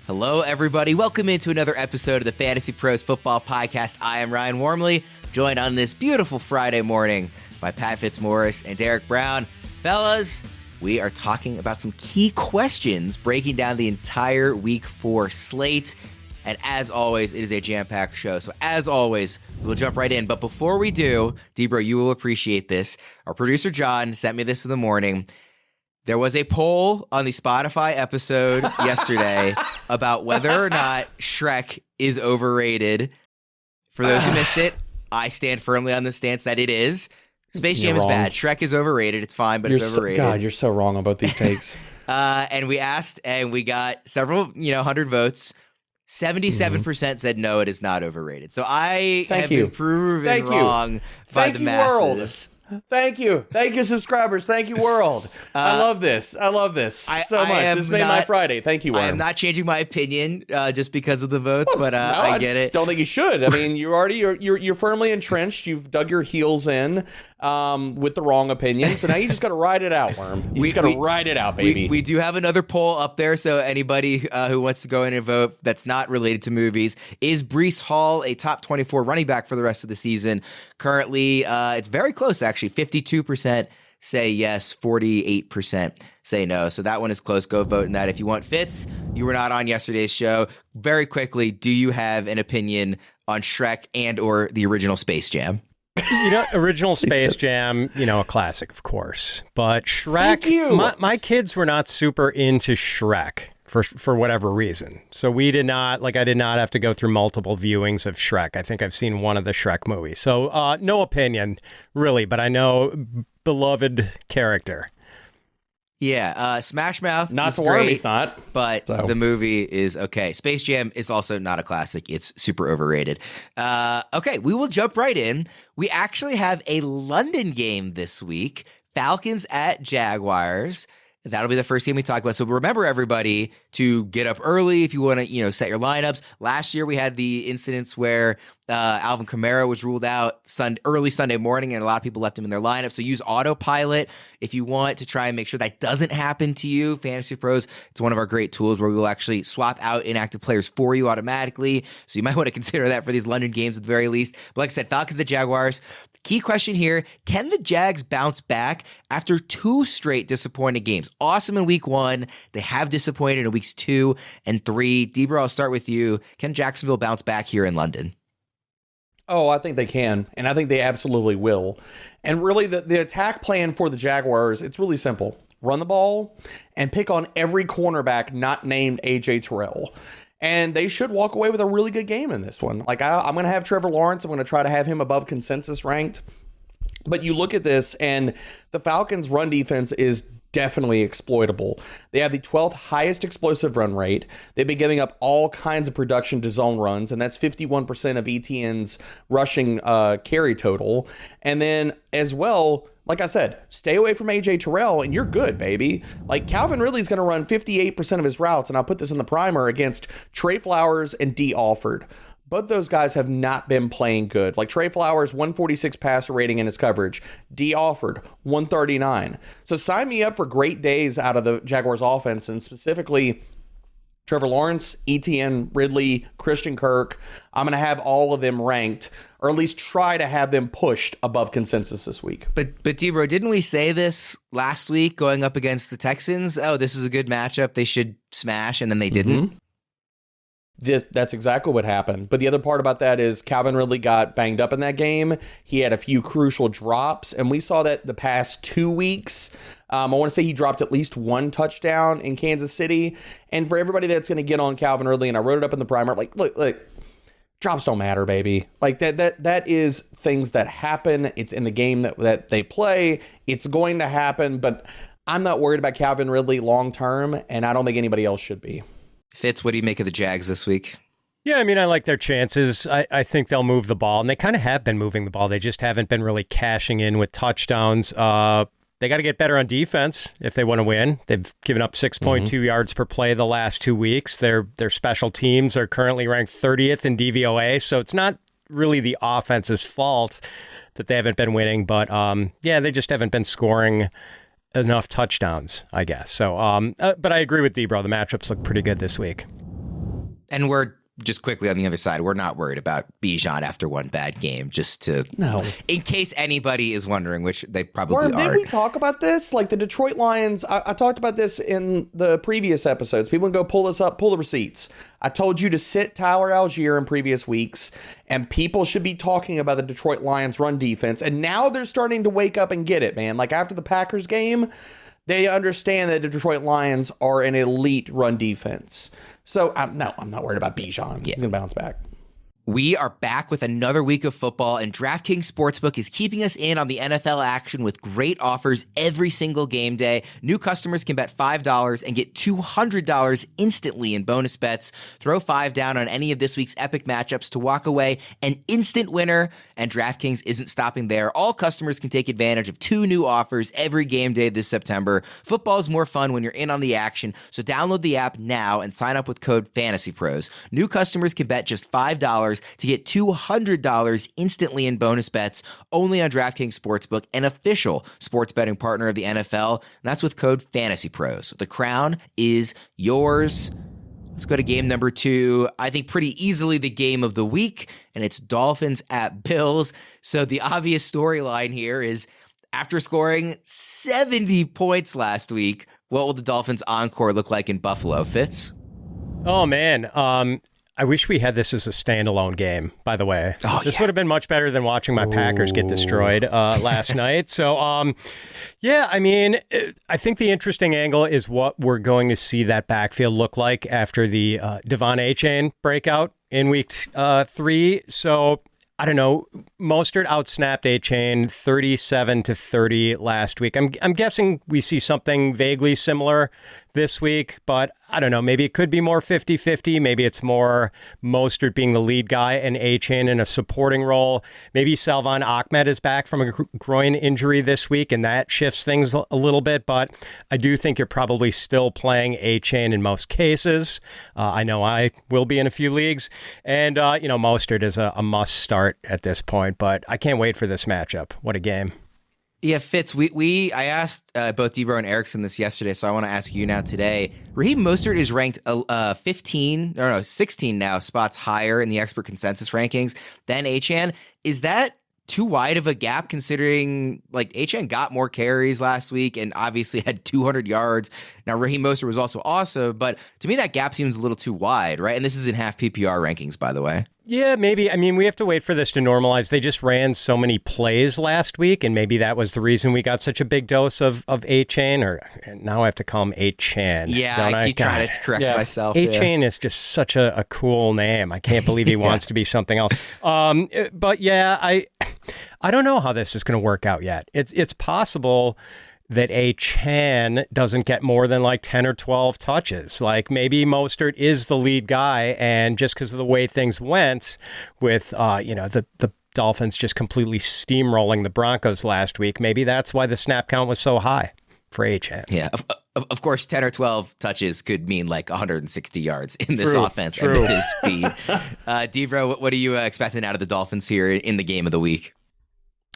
Hello, everybody. Welcome into another episode of the Fantasy Pros Football Podcast. I am Ryan Wormeli, joined on this beautiful Friday morning by Pat Fitzmaurice and Derek Brown. Fellas, we are talking about some key questions, breaking down the entire Week 4 slate. And as always, it is a jam-packed show. So as always, we'll jump right in. But before we do, Debro, you will appreciate this. Our producer, John, sent me this in the morning. There was a poll on the Spotify episode yesterday about whether or not Shrek is overrated. For those who missed it, I stand firmly on the stance that it is. Space Jam is bad. Shrek is overrated. It's fine, but it's overrated. God, you're so wrong about these takes. And we asked, and we got several, 100 votes. 77% said no, it is not overrated. So I have been proven wrong by the masses. Thank you, subscribers. Thank you, world. I love this so much. This made my Friday. Thank you, Worm. I am not changing my opinion just because of the votes, but I get it. Don't think you should. I mean, you're firmly entrenched. You've dug your heels in with the wrong opinion. So now you just got to ride it out, Worm. You just got to ride it out, baby. We do have another poll up there, so anybody who wants to go in and vote that's not related to movies. Is Breece Hall a top 24 running back for the rest of the season? Currently, it's very close, actually. 52% say yes, 48% say no. So that one is close. Go vote in that if you want. Fitz, you were not on yesterday's show. Very quickly, do you have an opinion on Shrek and or the original Space Jam? Original Space Jam, a classic, of course. But Shrek, my kids were not super into Shrek for whatever reason. So I did not have to go through multiple viewings of Shrek. I think I've seen one of the Shrek movies. So no opinion, really, but I know beloved character. Yeah, Smash Mouth not is the great, he's not. But the movie is okay. Space Jam is also not a classic. It's super overrated. Okay, we will jump right in. We actually have a London game this week. Falcons at Jaguars. That'll be the first game we talk about. So remember, everybody, to get up early if you want to, set your lineups. Last year we had the incidents where Alvin Kamara was ruled out early Sunday morning, and a lot of people left him in their lineup. So use autopilot if you want to try and make sure that doesn't happen to you. Fantasy Pros, it's one of our great tools where we will actually swap out inactive players for you automatically. So you might want to consider that for these London games at the very least. But like I said, Falcons at Jaguars. Key question here, can the Jags bounce back after 2 straight disappointing games? Awesome in week 1. They have disappointed in weeks 2 and 3. Debra, I'll start with you. Can Jacksonville bounce back here in London? Oh, I think they can, and I think they absolutely will. And really, the attack plan for the Jaguars, it's really simple. Run the ball and pick on every cornerback not named A.J. Terrell. And they should walk away with a really good game in this one. Like, I'm going to have Trevor Lawrence. I'm going to try to have him above consensus ranked. But you look at this, and the Falcons' run defense is definitely exploitable. They have the 12th highest explosive run rate. They've been giving up all kinds of production to zone runs, and that's 51% of ETN's rushing carry total. And then as well, like I said, stay away from A.J. Terrell, and you're good, baby. Like, Calvin Ridley's going to run 58% of his routes, and I'll put this in the primer, against Trey Flowers and D. Alford. Both those guys have not been playing good. Like, Trey Flowers, 146 passer rating in his coverage. D. Alford, 139. So sign me up for great days out of the Jaguars offense, and specifically Trevor Lawrence, ETN, Ridley, Christian Kirk. I'm going to have all of them ranked, or at least try to have them pushed above consensus this week. But Debro, didn't we say this last week going up against the Texans? Oh, this is a good matchup. They should smash, and then they didn't. That's exactly what happened. But the other part about that is Calvin Ridley got banged up in that game. He had a few crucial drops, and we saw that the past 2 weeks. I want to say he dropped at least 1 touchdown in Kansas City. And for everybody that's going to get on Calvin Ridley, and I wrote it up in the primer, like, look, drops don't matter, baby. Like, that is things that happen. It's in the game that they play. It's going to happen, but I'm not worried about Calvin Ridley long term, and I don't think anybody else should be. Fitz, what do you make of the Jags this week? Yeah, I mean, I like their chances. I think they'll move the ball, and they kind of have been moving the ball. They just haven't been really cashing in with touchdowns. They got to get better on defense if they want to win. They've given up 6.2 yards per play the last 2 weeks. Their special teams are currently ranked 30th in DVOA, so it's not really the offense's fault that they haven't been winning. But, they just haven't been scoring enough touchdowns, I guess. So, but I agree with Debro. The matchups look pretty good this week. And we're just quickly on the other side, we're not worried about Bijan after one bad game, in case anybody is wondering, which they probably are. Did we talk about this? Like the Detroit Lions, I talked about this in the previous episodes. People can go pull this up, pull the receipts. I told you to sit Tyler Algier in previous weeks, and people should be talking about the Detroit Lions run defense. And now they're starting to wake up and get it, man. Like after the Packers game, they understand that the Detroit Lions are an elite run defense. So, I'm not worried about Bijan. He's going to bounce back. We are back with another week of football, and DraftKings Sportsbook is keeping us in on the NFL action with great offers every single game day. New customers can bet $5 and get $200 instantly in bonus bets. Throw $5 down on any of this week's epic matchups to walk away an instant winner, and DraftKings isn't stopping there. All customers can take advantage of 2 new offers every game day this September. Football is more fun when you're in on the action, so download the app now and sign up with code FANTASYPROS. New customers can bet just $5 to get $200 instantly in bonus bets only on DraftKings Sportsbook, an official sports betting partner of the NFL. And that's with code FANTASYPROS. The crown is yours. Let's go to game number 2. I think pretty easily the game of the week, and it's Dolphins at Bills. So the obvious storyline here is after scoring 70 points last week, what will the Dolphins encore look like in Buffalo? Fitz? Oh, man. I wish we had this as a standalone game, by the way. This would have been much better than watching my Packers get destroyed last night. So, I mean, I think the interesting angle is what we're going to see that backfield look like after the Devon Achane breakout in week 3. So, I don't know. Mostert outsnapped Achane 37-30 last week. I'm guessing we see something vaguely similar this week, but I don't know. Maybe it could be more 50-50. Maybe it's more Mostert being the lead guy and Achane in a supporting role. Maybe Salvon Ahmed is back from a groin injury this week, and that shifts things a little bit. But I do think you're probably still playing Achane in most cases. I know I will be in a few leagues. And, Mostert is a must start at this point, but I can't wait for this matchup. What a game. Yeah, Fitz, I asked both Debro and Erickson this yesterday, so I want to ask you now today. Raheem Mostert is ranked 16 now spots higher in the expert consensus rankings than Achane. Is that too wide of a gap considering like Achane got more carries last week and obviously had 200 yards? Now, Raheem Mostert was also awesome, but to me that gap seems a little too wide, right? And this is in half PPR rankings, by the way. Yeah, maybe. I mean, we have to wait for this to normalize. They just ran so many plays last week, and maybe that was the reason we got such a big dose of Achane, or now I have to call him Achane. Yeah, I keep trying to correct myself. Achane is just such a cool name. I can't believe he wants to be something else. But yeah, I don't know how this is going to work out yet. It's possible that Achane doesn't get more than like 10 or 12 touches. Like maybe Mostert is the lead guy, and just because of the way things went with, the Dolphins just completely steamrolling the Broncos last week, maybe that's why the snap count was so high for Achane. Yeah, of course, 10 or 12 touches could mean like 160 yards in this offense and with his speed. Devro, what are you expecting out of the Dolphins here in the game of the week?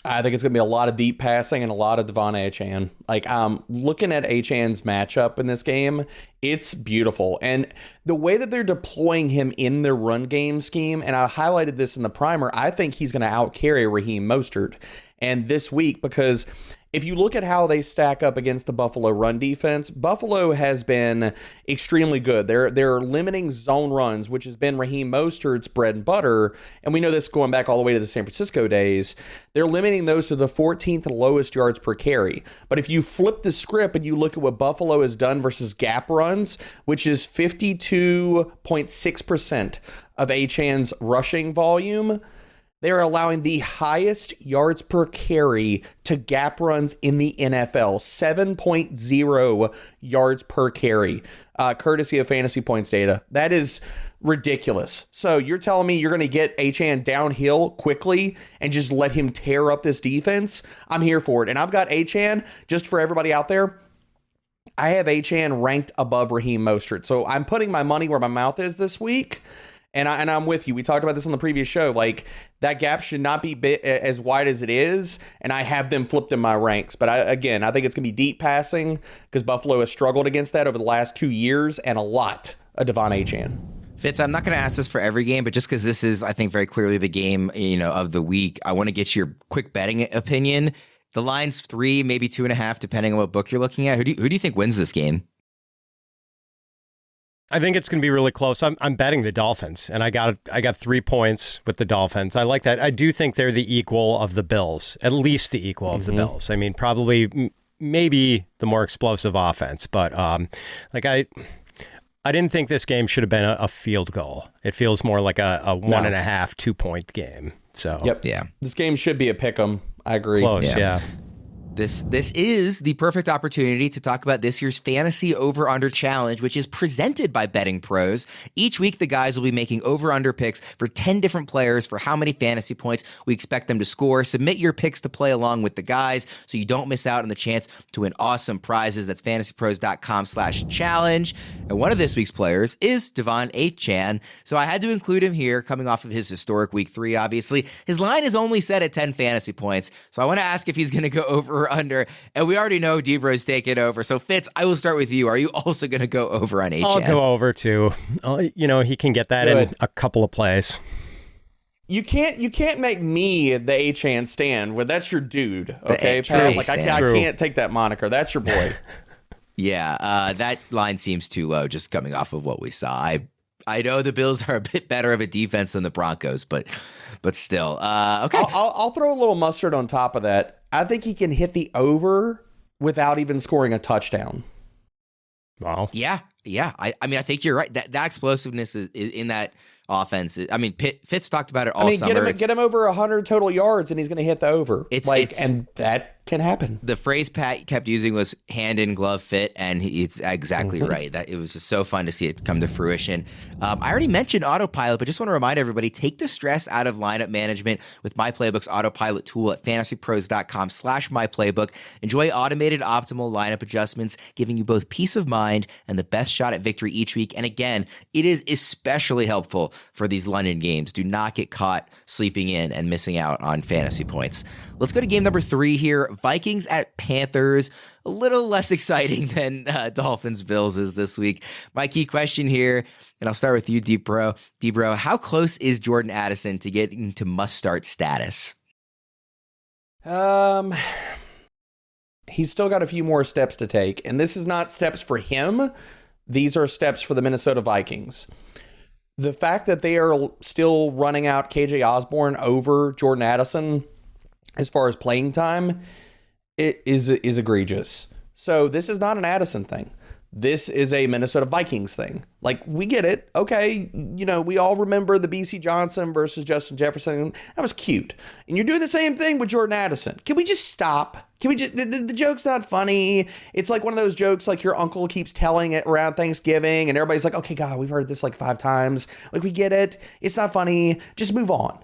I think it's going to be a lot of deep passing and a lot of Devon Achane. Like, looking at Achane's matchup in this game, it's beautiful. And the way that they're deploying him in their run game scheme, and I highlighted this in the primer, I think he's going to outcarry Raheem Mostert. And this week, because if you look at how they stack up against the Buffalo run defense, Buffalo has been extremely good. They're limiting zone runs, which has been Raheem Mostert's bread and butter. And we know this going back all the way to the San Francisco days. They're limiting those to the 14th lowest yards per carry. But if you flip the script and you look at what Buffalo has done versus gap runs, which is 52.6% of Achane's rushing volume, they're allowing the highest yards per carry to gap runs in the NFL, 7.0 yards per carry, courtesy of Fantasy Points data. That is ridiculous. So you're telling me you're going to get Achane downhill quickly and just let him tear up this defense? I'm here for it. And I've got Achane, just for everybody out there, I have Achane ranked above Raheem Mostert. So I'm putting my money where my mouth is this week. And I'm with you. We talked about this on the previous show. Like, that gap should not be as wide as it is, and I have them flipped in my ranks. But I think it's going to be deep passing because Buffalo has struggled against that over the last 2 years, and a lot of Devon Achane. Fitz, I'm not going to ask this for every game, but just because this is, I think, very clearly the game, of the week, I want to get your quick betting opinion. The line's 3, maybe 2.5, depending on what book you're looking at. Who do you think wins this game? I think it's going to be really close. I'm betting the Dolphins, and I got 3 points with the Dolphins. I like that. I do think they're the equal of the Bills, at least the equal of the Bills. I mean, probably maybe the more explosive offense, but I didn't think this game should have been a field goal. It feels more like a 1.5, 2-point game. So yep, yeah, this game should be a pick 'em. I agree. Close, yeah. This is the perfect opportunity to talk about this year's Fantasy Over-Under Challenge, which is presented by Betting Pros. Each week, the guys will be making over-under picks for 10 different players for how many fantasy points we expect them to score. Submit your picks to play along with the guys so you don't miss out on the chance to win awesome prizes. That's fantasypros.com/challenge. And one of this week's players is Achane. So I had to include him here, coming off of his historic week 3, obviously. His line is only set at 10 fantasy points, so I want to ask if he's going to go over or under, and we already know Debro's taking over. So Fitz, I will start with you. Are you also going to go over on Achane? I'll go over too. He can get that in a couple of plays. You can't make me the Achane stand. Well, that's your dude, okay? I can't take that moniker. That's your boy. Yeah, that line seems too low just coming off of what we saw. I know the Bills are a bit better of a defense than the Broncos, but still. Okay. I'll throw a little mustard on top of that. I think he can hit the over without even scoring a touchdown. Wow. Yeah. I mean, I think you're right. That explosiveness is in that offense. I mean, Fitz talked about it all summer. Get him over 100 total yards, and he's going to hit the over. And that can happen. The phrase Pat kept using was hand in glove fit, and it's exactly right. That it was just so fun to see it come to fruition. I already mentioned autopilot, but just want to remind everybody, take the stress out of lineup management with My Playbook's autopilot tool at fantasypros.com/myplaybook. Enjoy automated optimal lineup adjustments, giving you both peace of mind and the best shot at victory each week. And again, it is especially helpful for these London games. Do not get caught sleeping in and missing out on fantasy points. Let's go to game number 3 here. Vikings at Panthers. A little less exciting than Dolphins Bills is this week. My key question here, and I'll start with you, Debro. How close is Jordan Addison to getting to must-start status? He's still got a few more steps to take, and this is not steps for him. These are steps for the Minnesota Vikings. The fact that they are still running out KJ Osborne over Jordan Addison as far as playing time, it is egregious. So this is not an Addison thing. This is a Minnesota Vikings thing. Like, we get it. Okay, we all remember the BC Johnson versus Justin Jefferson. That was cute. And you're doing the same thing with Jordan Addison. Can we just stop? Can we just, the joke's not funny. It's like one of those jokes like your uncle keeps telling it around Thanksgiving, and everybody's like, okay, God, we've heard this like 5 times. Like, we get it. It's not funny. Just move on.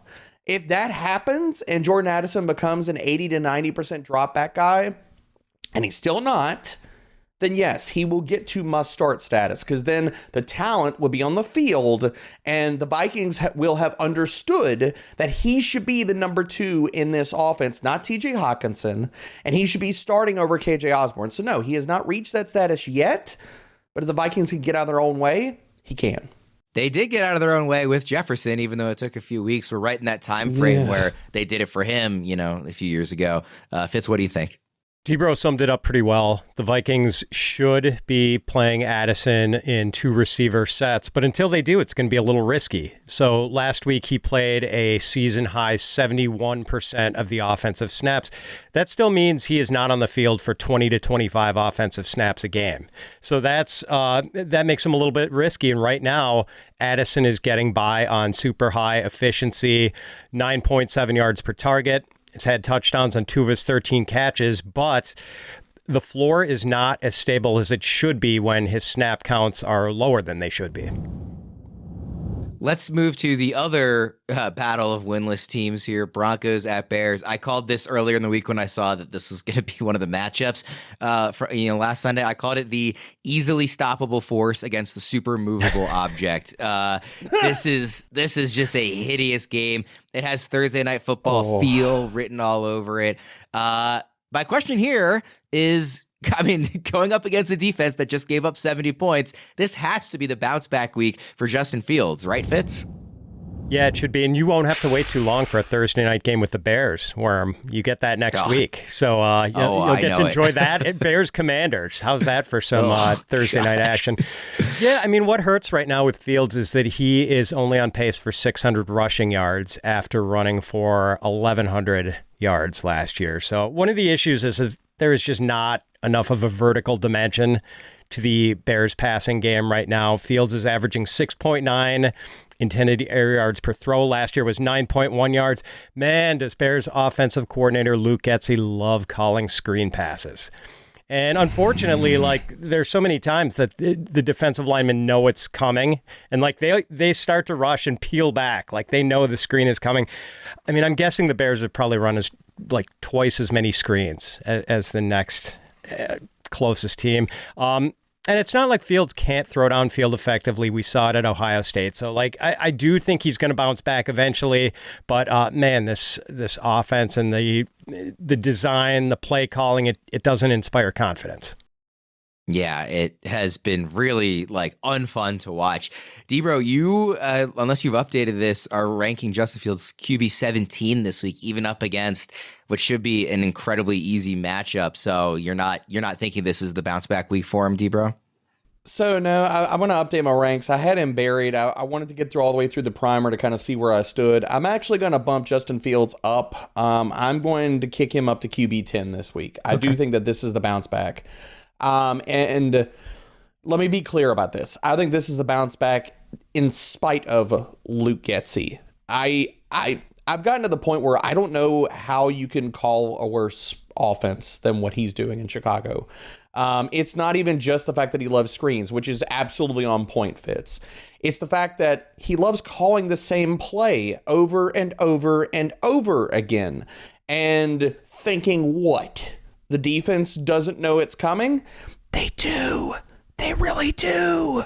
If that happens and Jordan Addison becomes an 80 to 90% drop back guy, and he's still not, then yes, he will get to must-start status, because then the talent will be on the field, and the Vikings will have understood that he should be the number 2 in this offense, not TJ Hawkinson, and he should be starting over KJ Osborne. So no, he has not reached that status yet, but if the Vikings can get out of their own way, he can. They did get out of their own way with Jefferson, even though it took a few weeks. We're right in that time frame where they did it for him, a few years ago. Fitz, what do you think? Debro summed it up pretty well. The Vikings should be playing Addison in 2 receiver sets, but until they do, it's going to be a little risky. So last week he played a season-high 71% of the offensive snaps. That still means he is not on the field for 20 to 25 offensive snaps a game. So that makes him a little bit risky. And right now, Addison is getting by on super high efficiency, 9.7 yards per target. He's had touchdowns on 2 of his 13 catches, but the floor is not as stable as it should be when his snap counts are lower than they should be. Let's move to the other battle of winless teams here, Broncos at Bears. I called this earlier in the week when I saw that this was going to be one of the matchups. Last Sunday, I called it the easily stoppable force against the super movable object. This is just a hideous game. It has Thursday Night Football feel written all over it. My question here is, I mean, going up against a defense that just gave up 70 points, this has to be the bounce back week for Justin Fields, right, Fitz? Yeah, it should be. And you won't have to wait too long for a Thursday night game with the Bears, Worm. You get that next week. So you'll get to enjoy that. Bears Commanders. How's that for some Thursday night action? Yeah, I mean, what hurts right now with Fields is that he is only on pace for 600 rushing yards after running for 1,100 yards last year. So one of the issues is that there is just not enough of a vertical dimension to the Bears passing game right now. Fields is averaging 6.9 intended air yards per throw. Last year was 9.1 yards. Man, does Bears offensive coordinator Luke Getsy love calling screen passes. And unfortunately, there's so many times that the defensive linemen know it's coming, and they start to rush and peel back, like they know the screen is coming. I mean, I'm guessing the Bears would probably run twice as many screens as the next closest team. And it's not like Fields can't throw downfield effectively. We saw it at Ohio State. So, I do think he's going to bounce back eventually. But, man, this offense and the design, the play calling, it doesn't inspire confidence. Yeah, it has been really unfun to watch. Debro, you, unless you've updated this, are ranking Justin Fields QB 17 this week, even up against what should be an incredibly easy matchup. So you're not thinking this is the bounce back week for him, Debro? So no, I want to update my ranks. I had him buried. I wanted to get through all the way through the primer to kind of see where I stood. I'm actually going to bump Justin Fields up. I'm going to kick him up to QB 10 this week. I do think that this is the bounce back. And let me be clear about this. I think this is the bounce back in spite of Luke Getsy. I've gotten to the point where I don't know how you can call a worse offense than what he's doing in Chicago. It's not even just the fact that he loves screens, which is absolutely on point, Fitz. It's the fact that he loves calling the same play over and over and over again and thinking what? The defense doesn't know it's coming? They do. They really do.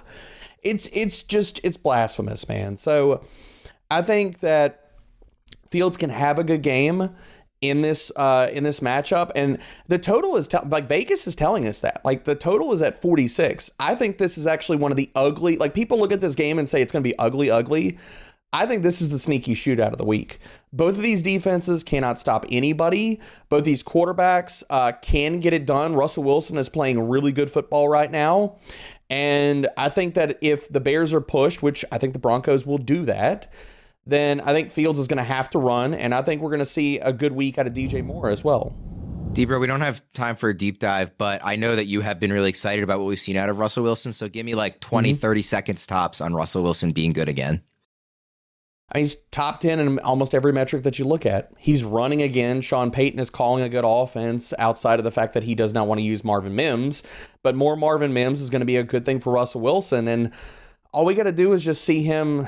It's blasphemous, man. So I think that Fields can have a good game in this matchup, and the total is Vegas is telling us that the total is at 46. I think this is actually one of the ugly. People look at this game and say it's going to be ugly. I think this is the sneaky shootout of the week. Both of these defenses cannot stop anybody. Both these quarterbacks can get it done. Russell Wilson is playing really good football right now. And I think that if the Bears are pushed, which I think the Broncos will do that, then I think Fields is going to have to run. And I think we're going to see a good week out of DJ Moore as well. Debro, we don't have time for a deep dive, but I know that you have been really excited about what we've seen out of Russell Wilson. So give me 20, 30 seconds tops on Russell Wilson being good again. He's top 10 in almost every metric that you look at. He's running again. Sean Payton is calling a good offense outside of the fact that he does not want to use Marvin Mims. But more Marvin Mims is going to be a good thing for Russell Wilson. And all we got to do is just see him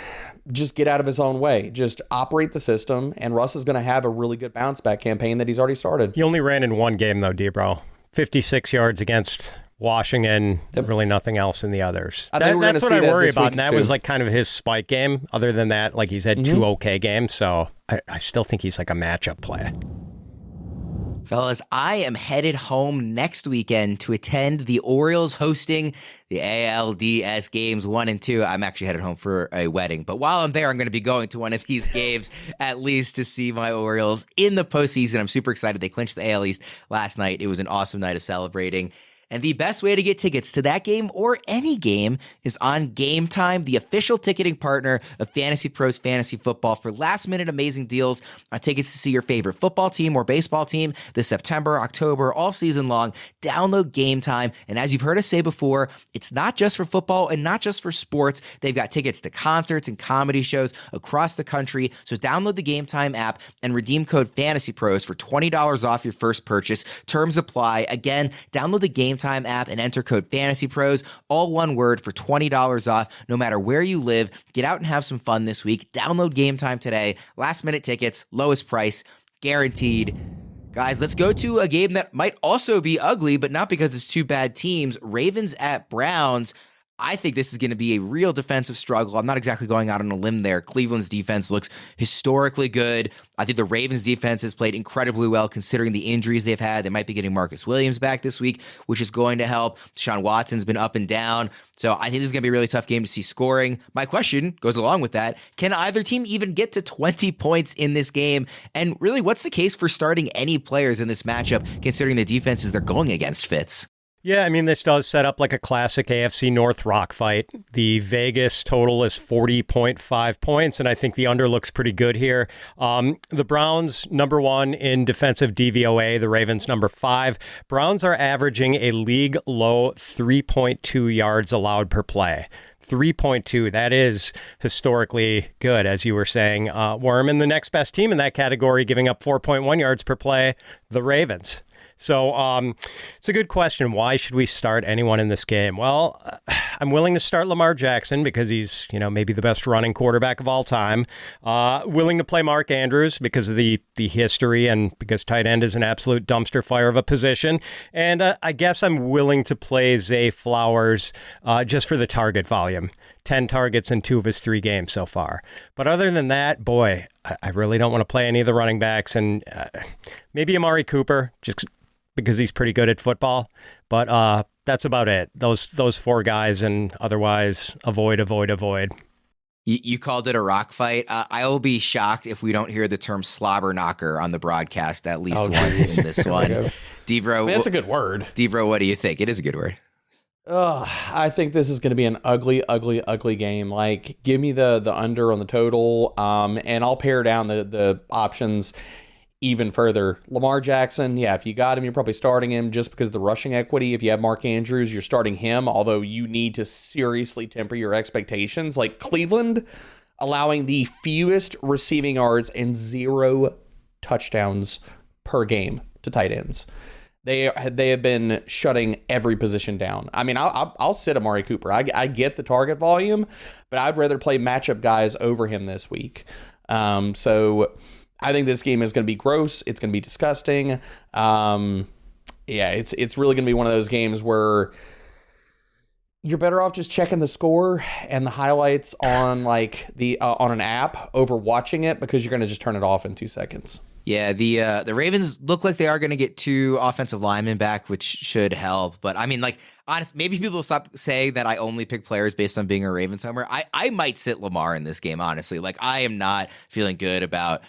just get out of his own way. Just operate the system. And Russ is going to have a really good bounce back campaign that he's already started. He only ran in one game, though, Debro. 56 yards against Washington, really nothing else in the others. That's what I worry about, and that was kind of his spike game. Other than that, he's had two okay games, so I still think he's a matchup play. Fellas, I am headed home next weekend to attend the Orioles hosting the ALDS games 1 and 2. I'm actually headed home for a wedding, but while I'm there, I'm going to be going to one of these games at least to see my Orioles in the postseason. I'm super excited. They clinched the AL East last night. It was an awesome night of celebrating. And the best way to get tickets to that game or any game is on Game Time, the official ticketing partner of FantasyPros Fantasy Football, for last-minute amazing deals on tickets to see your favorite football team or baseball team this September, October, all season long. Download Game Time. And as you've heard us say before, it's not just for football and not just for sports. They've got tickets to concerts and comedy shows across the country. So download the Game Time app and redeem code FantasyPros for $20 off your first purchase. Terms apply. Again, download the Game Time app and enter code FantasyPros, all one word, for $20 off, no matter where you live. Get out and have some fun this week. Download Game Time today. Last minute tickets, lowest price, guaranteed. Guys, let's go to a game that might also be ugly, but not because it's two bad teams. Ravens at Browns. I think this is going to be a real defensive struggle. I'm not exactly going out on a limb there. Cleveland's defense looks historically good. I think the Ravens' defense has played incredibly well considering the injuries they've had. They might be getting Marcus Williams back this week, which is going to help. Deshaun Watson's been up and down. So I think this is going to be a really tough game to see scoring. My question goes along with that. Can either team even get to 20 points in this game? And really, what's the case for starting any players in this matchup considering the defenses they're going against, Fitz? Yeah, I mean, this does set up like a classic AFC North rock fight. The Vegas total is 40.5 points, and I think the under looks pretty good here. The Browns, number 1 in defensive DVOA, the Ravens, number 5. Browns are averaging a league low 3.2 yards allowed per play. 3.2, that is historically good, as you were saying. Worm, and the next best team in that category, giving up 4.1 yards per play, the Ravens. So it's a good question. Why should we start anyone in this game? Well, I'm willing to start Lamar Jackson because he's, maybe the best running quarterback of all time. Willing to play Mark Andrews because of the history and because tight end is an absolute dumpster fire of a position. And I guess I'm willing to play Zay Flowers just for the target volume. 10 targets in 2 of his 3 games so far. But other than that, boy, I really don't want to play any of the running backs. And maybe Amari Cooper, just because he's pretty good at football. But that's about it. Those 4 guys, and otherwise avoid. You called it a rock fight. I will be shocked if we don't hear the term slobber knocker on the broadcast at least once in this one. D-Bro, that's a good word. D-Bro, what do you think? It is a good word. I think this is going to be an ugly game. Like, give me the under on the total, and I'll pare down the options even further. Lamar Jackson, yeah, if you got him, you're probably starting him just because of the rushing equity. If you have Mark Andrews, you're starting him, although you need to seriously temper your expectations. Like Cleveland, allowing the fewest receiving yards and 0 touchdowns per game to tight ends. They have been shutting every position down. I mean, I'll sit Amari Cooper. I get the target volume, but I'd rather play matchup guys over him this week. So I think this game is going to be gross. It's going to be disgusting. It's really going to be one of those games where you're better off just checking the score and the highlights on on an app over watching it, because you're going to just turn it off in 2 seconds. Yeah, the Ravens look like they are going to get 2 offensive linemen back, which should help. But I mean, honestly, maybe people will stop saying that I only pick players based on being a Ravens homer. I might sit Lamar in this game, honestly. I am not feeling good about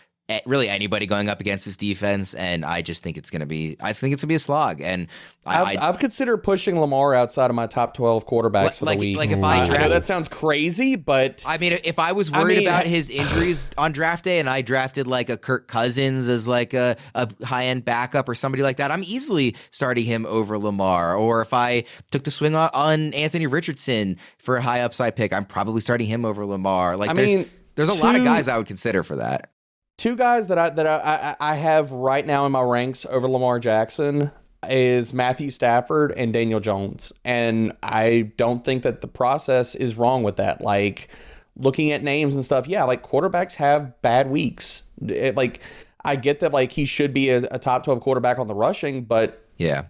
really anybody going up against this defense, and I just think it's going to be a slog. And I've considered pushing Lamar outside of my top 12 quarterbacks for the week. If I know that sounds crazy, but I mean, if I was worried about his injuries on draft day and I drafted a Kirk Cousins as a high end backup or somebody like that, I'm easily starting him over Lamar. Or if I took the swing on Anthony Richardson for a high upside pick, I'm probably starting him over Lamar. There's a lot of guys I would consider for that. 2 guys that I have right now in my ranks over Lamar Jackson is Matthew Stafford and Daniel Jones. And I don't think that the process is wrong with that. Looking at names and stuff, quarterbacks have bad weeks. I get that he should be a top 12 quarterback on the rushing, but yeah.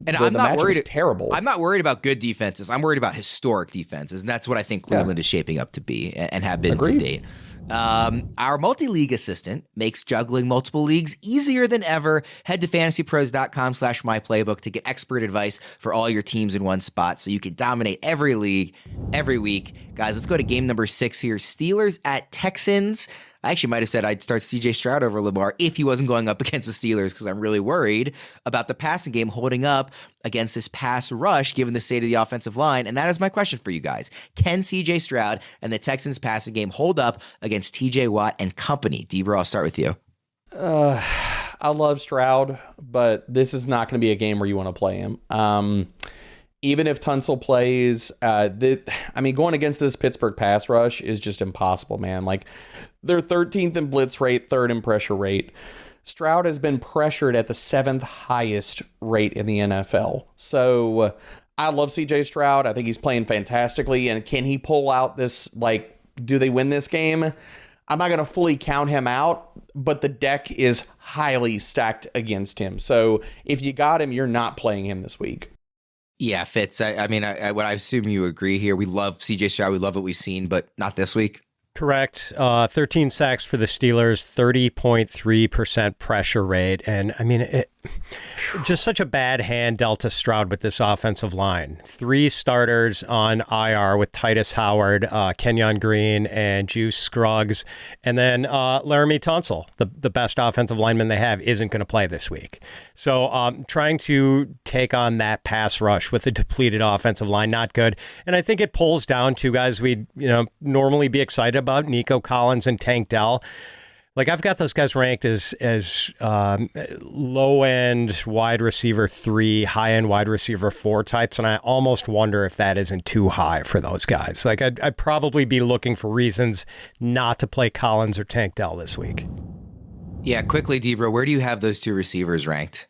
And I'm not worried. Terrible. I'm not worried about good defenses. I'm worried about historic defenses, and that's what I think Cleveland is shaping up to be and have been to date. Our multi-league assistant makes juggling multiple leagues easier than ever. Head to fantasypros.com/myplaybook to get expert advice for all your teams in one spot so you can dominate every league every week. Guys, let's go to game number 6 here. Steelers at Texans. I actually might have said I'd start CJ Stroud over Lamar if he wasn't going up against the Steelers, because I'm really worried about the passing game holding up against this pass rush given the state of the offensive line. And that is my question for you guys. Can CJ Stroud and the Texans passing game hold up against TJ Watt and company? D-Bro, I'll start with you. I love Stroud, but this is not going to be a game where you want to play him. Even if Tunsil plays, going against this Pittsburgh pass rush is just impossible, man. They're 13th in blitz rate, 3rd in pressure rate. Stroud has been pressured at the 7th highest rate in the NFL. So I love CJ Stroud. I think he's playing fantastically. And can he pull out this, do they win this game? I'm not going to fully count him out, but the deck is highly stacked against him. So if you got him, you're not playing him this week. Yeah, Fitz. I mean, what I assume you agree here. We love CJ Stroud. We love what we've seen, but not this week. Correct. 13 sacks for the Steelers, 30.3% pressure rate. And I mean, just such a bad hand dealt to Stroud with this offensive line. 3 starters on IR with Titus Howard, Kenyon Green, and Juice Scruggs. And then Laramie Tunsil, the best offensive lineman they have, isn't going to play this week. So trying to take on that pass rush with a depleted offensive line, not good. And I think it pulls down to guys we'd normally be excited about, Nico Collins and Tank Dell. Like, I've got those guys ranked as low-end wide receiver 3, high-end wide receiver 4 types, and I almost wonder if that isn't too high for those guys. Like, I'd probably be looking for reasons not to play Collins or Tank Dell this week. Yeah, quickly, Debra, where do you have those 2 receivers ranked?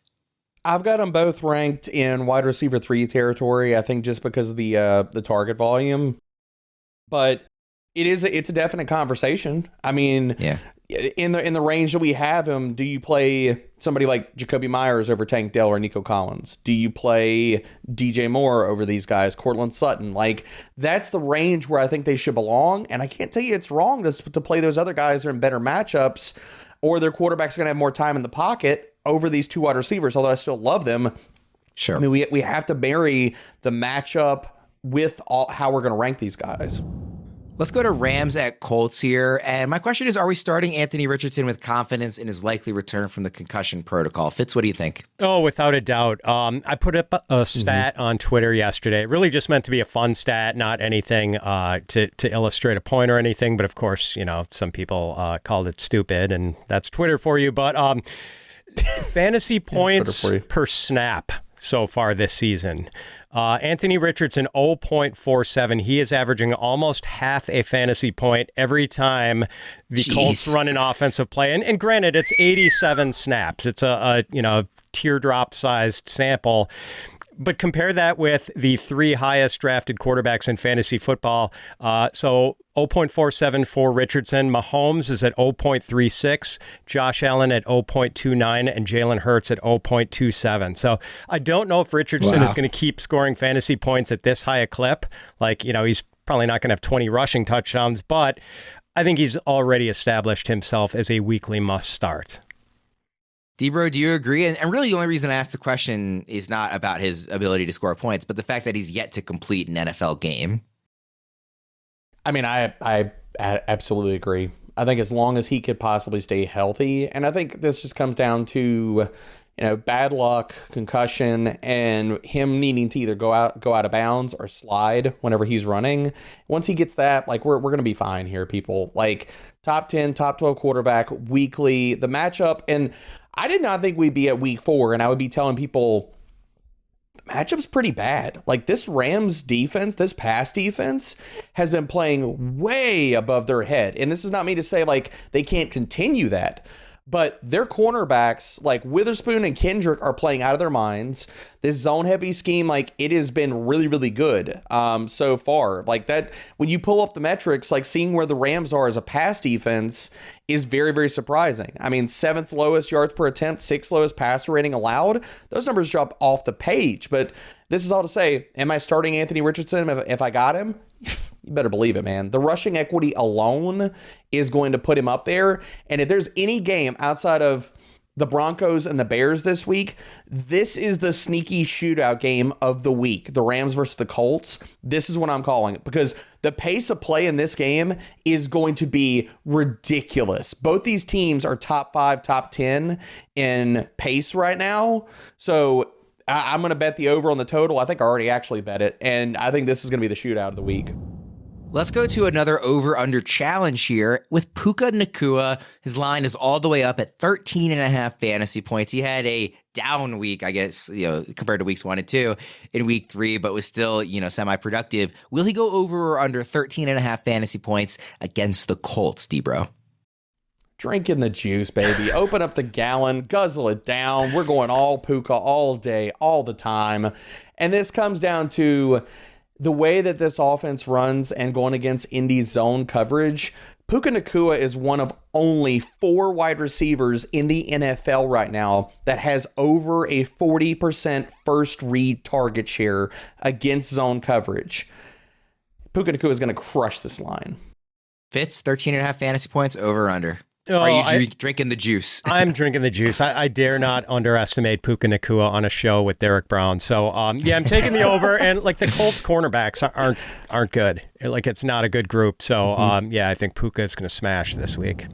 I've got them both ranked in wide receiver 3 territory, I think just because of the target volume. But it's a definite conversation. I mean, yeah. In the range that we have him, do you play somebody like Jacoby Myers over Tank Dell or Nico Collins? Do you play DJ Moore over these guys, Cortland Sutton? Like, that's the range where I think they should belong. And I can't tell you it's wrong to play those other guys that are in better matchups, or their quarterback's going to have more time in the pocket over these 2 wide receivers, although I still love them. Sure. I mean, we have to marry the matchup with how we're going to rank these guys. Let's go to Rams at Colts here. And my question is, are we starting Anthony Richardson with confidence in his likely return from the concussion protocol? Fitz, what do you think? Oh, without a doubt. I put up a stat on Twitter yesterday. It really just meant to be a fun stat, not anything to illustrate a point or anything. But of course, some people called it stupid, and that's Twitter for you. But fantasy points per snap so far this season. Anthony Richardson, 0.47. He is averaging almost half a fantasy point every time the Colts run an offensive play. And granted, it's 87 snaps. It's a teardrop-sized sample. But compare that with the 3 highest drafted quarterbacks in fantasy football. So 0.47 for Richardson. Mahomes is at 0.36. Josh Allen at 0.29. And Jalen Hurts at 0.27. So I don't know if Richardson is going to keep scoring fantasy points at this high a clip. Like, he's probably not going to have 20 rushing touchdowns. But I think he's already established himself as a weekly must start. Debro, do you agree? And really the only reason I asked the question is not about his ability to score points, but the fact that he's yet to complete an NFL game. I mean, I absolutely agree. I think as long as he could possibly stay healthy, and I think this just comes down to, bad luck, concussion, and him needing to either go out of bounds or slide whenever he's running. Once he gets that, like, we're going to be fine here, people. Like, top 10, top 12 quarterback weekly, the matchup, and I did not think we'd be at week 4, and I would be telling people the matchup's pretty bad. Like, this Rams defense, this pass defense, has been playing way above their head. And this is not me to say, like, they can't continue that. But their cornerbacks, like Witherspoon and Kendrick, are playing out of their minds. This zone-heavy scheme, like, it has been really, really good so far. Like, that, when you pull up the metrics, like, seeing where the Rams are as a pass defense is very, very surprising. I mean, 7th lowest yards per attempt, 6th lowest passer rating allowed. Those numbers drop off the page. But this is all to say, am I starting Anthony Richardson if I got him? You better believe it, man. The rushing equity alone is going to put him up there. And if there's any game outside of the Broncos and the Bears this week, this is the sneaky shootout game of the week. The Rams versus the Colts. This is what I'm calling it, because the pace of play in this game is going to be ridiculous. Both these teams are top 5, top 10 in pace right now. So I'm going to bet the over on the total. I think I already actually bet it. And I think this is going to be the shootout of the week. Let's go to another over-under challenge here with Puka Nacua. His line is all the way up at 13.5 fantasy points. He had a down week, I guess, compared to weeks 1 and 2 in week 3, but was still, semi-productive. Will he go over or under 13.5 fantasy points against the Colts, Debro? Drinking the juice, baby. Open up the gallon, guzzle it down. We're going all Puka all day, all the time. And this comes down to the way that this offense runs and going against Indy's zone coverage. Puka Nacua is one of only 4 wide receivers in the NFL right now that has over a 40% first read target share against zone coverage. Puka Nacua is going to crush this line. Fitz, 13.5 fantasy points, over or under? Oh, Are you drinking the juice? I'm drinking the juice. I dare not underestimate Puka Nacua on a show with Derek Brown. So, yeah, I'm taking the over. And, like, the Colts cornerbacks aren't good. Like, it's not a good group. So, yeah, I think Puka is going to smash this week.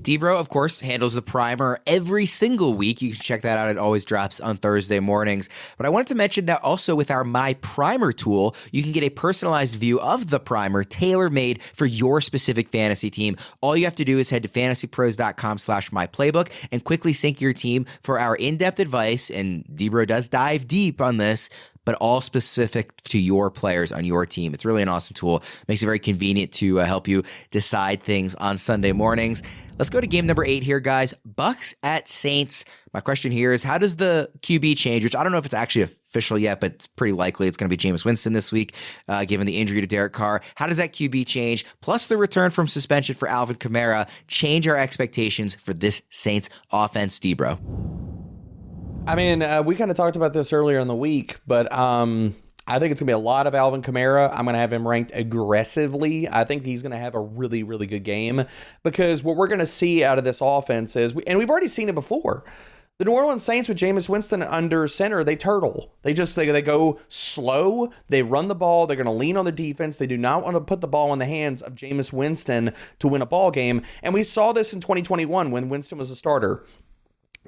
Debro, of course, handles the primer every single week. You can check that out. It always drops on Thursday mornings. But I wanted to mention that also with our My Primer tool, you can get a personalized view of the primer tailor-made for your specific fantasy team. All you have to do is head to fantasypros.com/myplaybook and quickly sync your team for our in-depth advice. And Debro does dive deep on this, but all specific to your players on your team. It's really an awesome tool. Makes it very convenient to help you decide things on Sunday mornings. Let's go to game number 8 here, guys. Bucks at Saints. My question here is, how does the QB change, which I don't know if it's actually official yet, but it's pretty likely it's going to be Jameis Winston this week, given the injury to Derek Carr. How does that QB change, plus the return from suspension for Alvin Kamara, change our expectations for this Saints offense, Debro? I mean, we kind of talked about this earlier in the week, but I think it's going to be a lot of Alvin Kamara. I'm going to have him ranked aggressively. I think he's going to have a really, really good game, because what we're going to see out of this offense is, and we've already seen it before, the New Orleans Saints with Jameis Winston under center, they turtle. They go slow. They run the ball. They're going to lean on the defense. They do not want to put the ball in the hands of Jameis Winston to win a ball game. And we saw this in 2021 when Winston was a starter.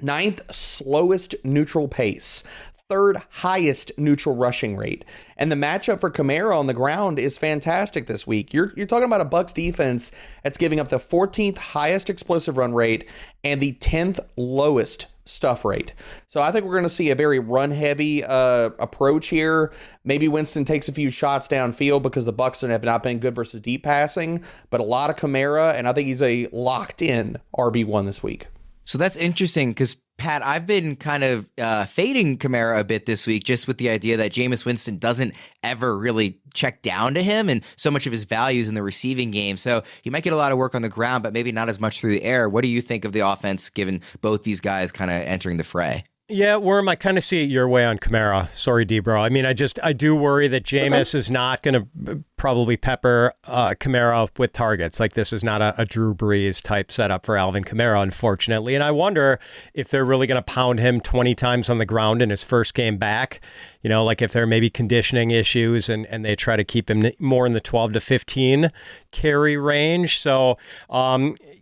9th slowest neutral pace, 3rd highest neutral rushing rate. And the matchup for Kamara on the ground is fantastic this week. You're talking about a Bucs defense that's giving up the 14th highest explosive run rate and the 10th lowest stuff rate. So I think we're going to see a very run-heavy approach here. Maybe Winston takes a few shots downfield because the Bucs have not been good versus deep passing, but a lot of Kamara, and I think he's a locked-in RB1 this week. So that's interesting because, Pat, I've been kind of fading Kamara a bit this week, just with the idea that Jameis Winston doesn't ever really check down to him, and so much of his value is in the receiving game. So he might get a lot of work on the ground, but maybe not as much through the air. What do you think of the offense, given both these guys kind of entering the fray? Yeah, Worm, I kind of see it your way on Kamara. Sorry, Debro. I mean, I do worry that Jameis is not going to probably pepper Kamara with targets. Like, this is not a Drew Brees type setup for Alvin Kamara, unfortunately. And I wonder if they're really going to pound him 20 times on the ground in his first game back. You know, like if there may be conditioning issues and they try to keep him more in the 12 to 15 carry range. So,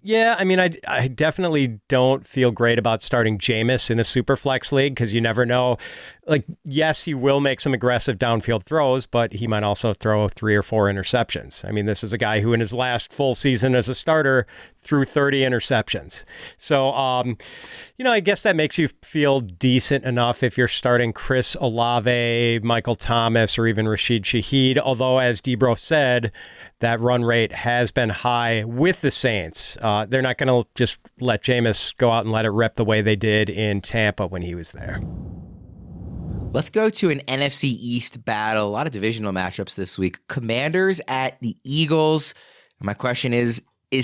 yeah, I mean, I definitely don't feel great about starting Jameis in a super flex league, because you never know. Like, yes, he will make some aggressive downfield throws, but he might also throw 3 or 4 interceptions. I mean, this is a guy who in his last full season as a starter threw 30 interceptions. So, you know, I guess that makes you feel decent enough if you're starting Chris Olave, Michael Thomas, or even Rashid Shaheed. Although, as Debro said, that run rate has been high with the Saints. They're not going to just let Jameis go out and let it rip the way they did in Tampa when he was there. Let's go to an NFC East battle. A lot of divisional matchups this week. Commanders at the Eagles. My question is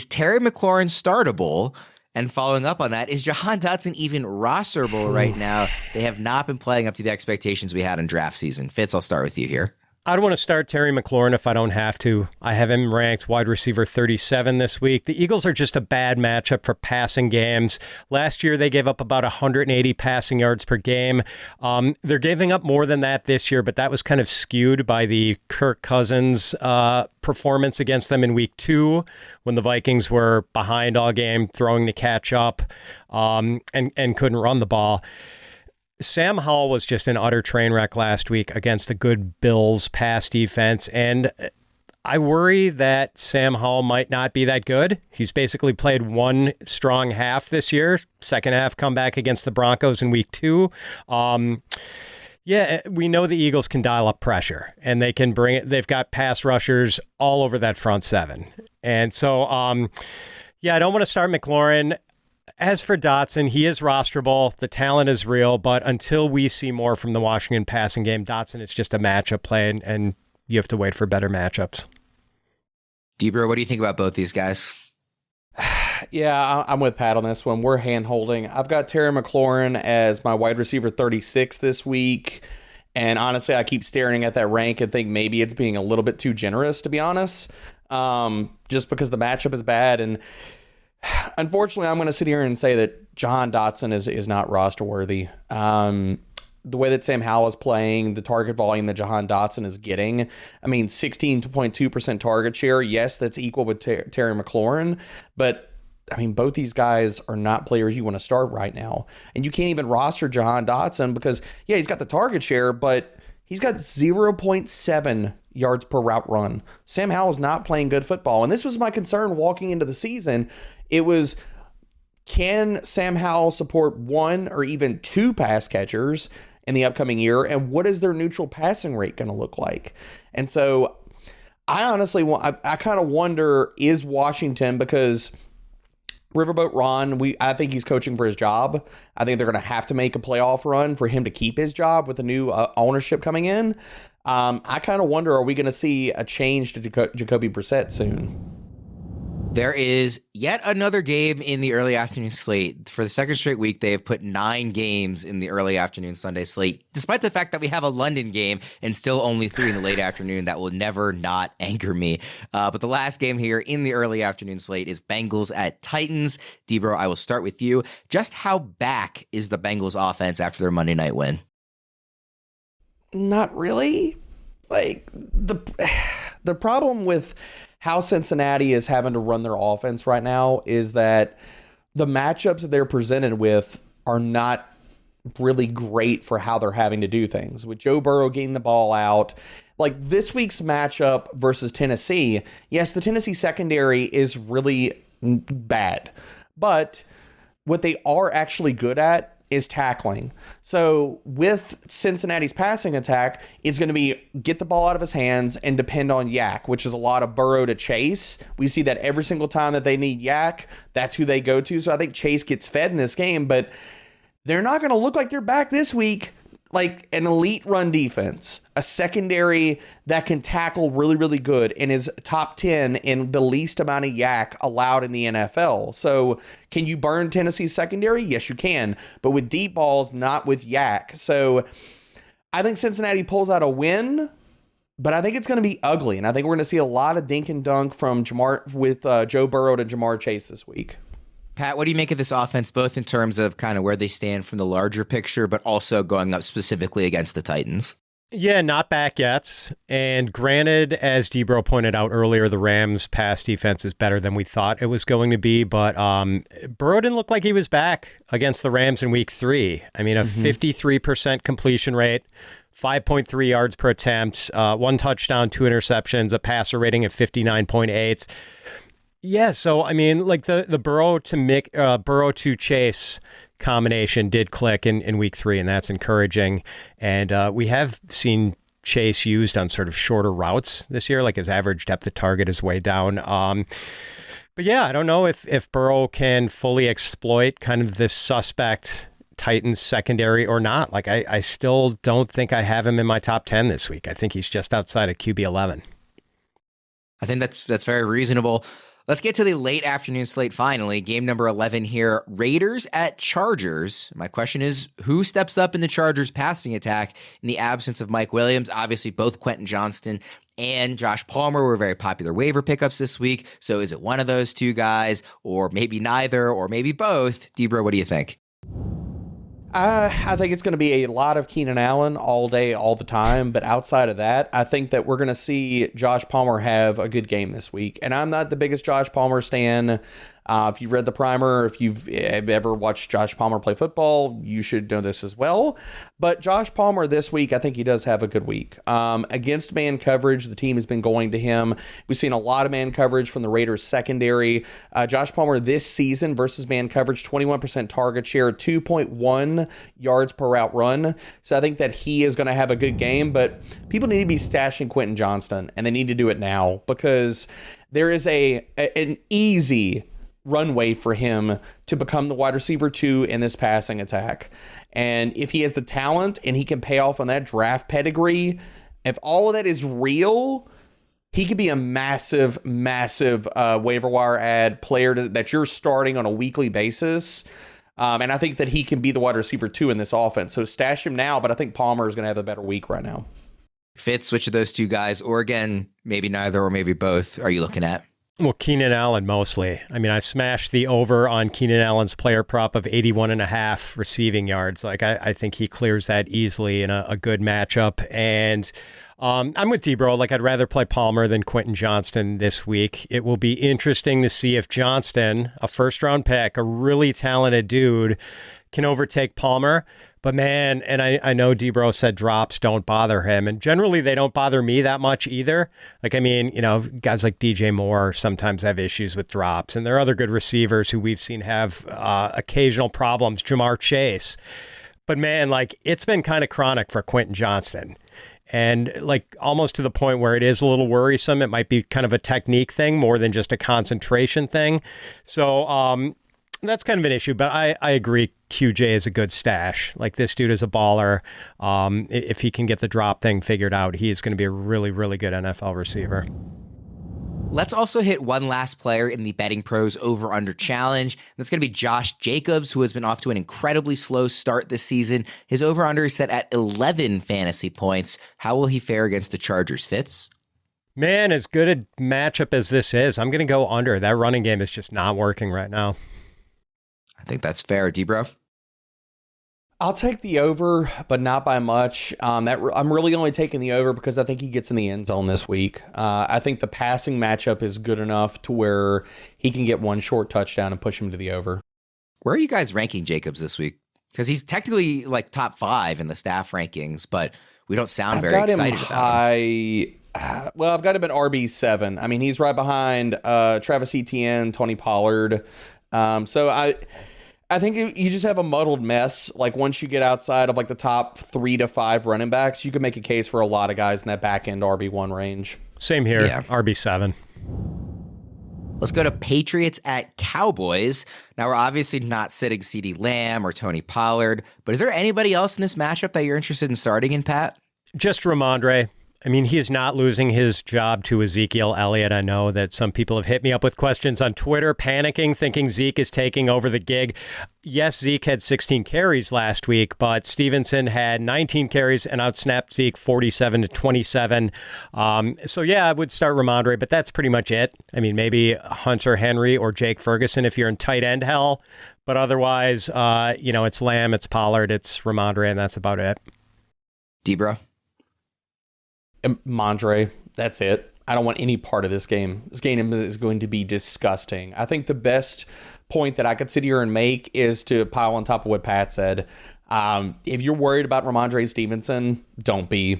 Terry McLaurin startable? And following up on that, is Jahan Dotson even rosterable right now? They have not been playing up to the expectations we had in draft season. Fitz, I'll start with you here. I don't want to start Terry McLaurin if I don't have to. I have him ranked wide receiver 37 this week. The Eagles are just a bad matchup for passing games. Last year, they gave up about 180 passing yards per game. They're giving up more than that this year, but that was kind of skewed by the Kirk Cousins performance against them in week 2, when the Vikings were behind all game, throwing to catch up, and couldn't run the ball. Sam Howell was just an utter train wreck last week against a good Bills pass defense, and I worry that Sam Howell might not be that good. He's basically played one strong half this year, second half comeback against the Broncos in week 2. Yeah, we know the Eagles can dial up pressure, and they can bring it. They've got pass rushers all over that front seven. And so, yeah, I don't want to start McLaurin. As for Dotson, he is rosterable. The talent is real, but until we see more from the Washington passing game, Dotson is just a matchup play, and you have to wait for better matchups. Debra, what do you think about both these guys? Yeah, I'm with Pat on this one. We're hand-holding. I've got Terry McLaurin as my wide receiver 36 this week. And honestly, I keep staring at that rank and think maybe it's being a little bit too generous, to be honest, just because the matchup is bad. And unfortunately, I'm going to sit here and say that Jahan Dotson is not roster worthy. The way that Sam Howell is playing, the target volume that Jahan Dotson is getting, I mean, 16.2% target share. Yes, that's equal with Terry McLaurin, but I mean, both these guys are not players you want to start right now. And you can't even roster Jahan Dotson because, yeah, he's got the target share, but he's got 0.7 yards per route run. Sam Howell's not playing good football. And this was my concern walking into the season. It was, can Sam Howell support one or even two pass catchers in the upcoming year? And what is their neutral passing rate going to look like? And so I honestly, I kind of wonder, is Washington, because Riverboat Ron, I think he's coaching for his job. I think they're going to have to make a playoff run for him to keep his job with the new ownership coming in. I kind of wonder, are we going to see a change to Jacoby Brissett soon? There is yet another game in the early afternoon slate. For the second straight week, they have put 9 games in the early afternoon Sunday slate, despite the fact that we have a London game and still only 3 in the late afternoon. That will never not anger me. But the last game here in the early afternoon slate is Bengals at Titans. Debro, I will start with you. Just how back is the Bengals offense after their Monday night win? Not really. Like, the problem with how Cincinnati is having to run their offense right now is that the matchups that they're presented with are not really great for how they're having to do things. With Joe Burrow getting the ball out, like this week's matchup versus Tennessee, yes, the Tennessee secondary is really bad, but what they are actually good at is tackling. So with Cincinnati's passing attack, it's going to be get the ball out of his hands and depend on Yak, which is a lot of Burrow to Chase. We see that every single time that they need Yak, that's who they go to. So I think Chase gets fed in this game, but they're not going to look like they're back this week like an elite run defense, a secondary that can tackle really, really good and is top 10 in the least amount of yak allowed in the NFL. So can you burn Tennessee's secondary? Yes, you can, but with deep balls, not with yak. So I think Cincinnati pulls out a win, but I think it's going to be ugly. And I think we're going to see a lot of dink and dunk from Joe Burrow to Jamar Chase this week. Pat, what do you make of this offense, both in terms of kind of where they stand from the larger picture, but also going up specifically against the Titans? Yeah, not back yet. And granted, as Debro pointed out earlier, the Rams' pass defense is better than we thought it was going to be. But Burrow didn't look like he was back against the Rams in week 3. I mean, a 53% completion rate, 5.3 yards per attempt, 1 touchdown, 2 interceptions, a passer rating of 59.8. Yeah, so I mean, like the Burrow to Chase combination did click in week 3, and that's encouraging. And we have seen Chase used on sort of shorter routes this year, like his average depth of target is way down. But yeah, I don't know if Burrow can fully exploit kind of this suspect Titans secondary or not. Like I still don't think I have him in my top 10 this week. I think he's just outside of QB 11. I think that's very reasonable. Let's get to the late afternoon slate finally. Game number 11 here, Raiders at Chargers. My question is, who steps up in the Chargers passing attack in the absence of Mike Williams? Obviously, both Quentin Johnston and Josh Palmer were very popular waiver pickups this week. So is it one of those two guys, or maybe neither, or maybe both? Debra, what do you think? I think it's going to be a lot of Keenan Allen all day, all the time. But outside of that, I think that we're going to see Josh Palmer have a good game this week. And I'm not the biggest Josh Palmer stan. If you've read the primer, if you've ever watched Josh Palmer play football, you should know this as well. But Josh Palmer this week, I think he does have a good week. Against man coverage, the team has been going to him. We've seen a lot of man coverage from the Raiders secondary. Josh Palmer this season versus man coverage, 21% target share, 2.1 yards per route run. So I think that he is going to have a good game, but people need to be stashing Quentin Johnston, and they need to do it now because there is an easy runway for him to become the wide receiver 2 in this passing attack. And if he has the talent and he can pay off on that draft pedigree, if all of that is real, he could be a massive waiver wire ad player that you're starting on a weekly basis. And I think that he can be the wide receiver 2 in this offense. So stash him now, but I think Palmer is going to have a better week right now. Fitz, which of those two guys, or again, maybe neither or maybe both, are you looking at? Well, Keenan Allen mostly. I mean, I smashed the over on Keenan Allen's player prop of 81.5 receiving yards. Like, I think he clears that easily in a good matchup. And I'm with D-Bro. Like, I'd rather play Palmer than Quentin Johnston this week. It will be interesting to see if Johnston, a first-round pick, a really talented dude, can overtake Palmer. But man, and I know D-Bro said drops don't bother him, and generally they don't bother me that much either. Like, I mean, guys like DJ Moore sometimes have issues with drops, and there are other good receivers who we've seen have occasional problems, Jamar Chase. But man, like, it's been kind of chronic for Quentin Johnston. And like almost to the point where it is a little worrisome. It might be kind of a technique thing more than just a concentration thing. So that's kind of an issue, but I agree QJ is a good stash. Like, this dude is a baller. If he can get the drop thing figured out, he is going to be a really, really good NFL receiver. Let's also hit one last player in the Betting Pros over-under challenge. That's going to be Josh Jacobs, who has been off to an incredibly slow start this season. His over-under is set at 11 fantasy points. How will he fare against the Chargers, Fitz? Man, as good a matchup as this is, I'm going to go under. That running game is just not working right now. I think that's fair. D-Bro? I'll take the over, but not by much. I'm really only taking the over because I think he gets in the end zone this week. I think the passing matchup is good enough to where he can get one short touchdown and push him to the over. Where are you guys ranking Jacobs this week? Because he's technically like top 5 in the staff rankings, but we don't sound very excited about him. Well, I've got him at RB7. I mean, he's right behind Travis Etienne, Tony Pollard. So I think you just have a muddled mess. Like, once you get outside of like the top 3 to 5 running backs, you can make a case for a lot of guys in that back end RB1 range. Same here. Yeah. RB7. Let's go to Patriots at Cowboys. Now, we're obviously not sitting CeeDee Lamb or Tony Pollard, but is there anybody else in this matchup that you're interested in starting in, Pat? Just Ramondre. I mean, he is not losing his job to Ezekiel Elliott. I know that some people have hit me up with questions on Twitter, panicking, thinking Zeke is taking over the gig. Yes, Zeke had 16 carries last week, but Stevenson had 19 carries and outsnapped Zeke 47-27. So yeah, I would start Ramondre, but that's pretty much it. I mean, maybe Hunter Henry or Jake Ferguson if you're in tight end hell, but otherwise, it's Lamb, it's Pollard, it's Ramondre, and that's about it. D-Bro? Mondre, that's it. I don't want any part of this game. This game is going to be disgusting. I think the best point that I could sit here and make is to pile on top of what Pat said. If you're worried about Ramondre Stevenson, don't be.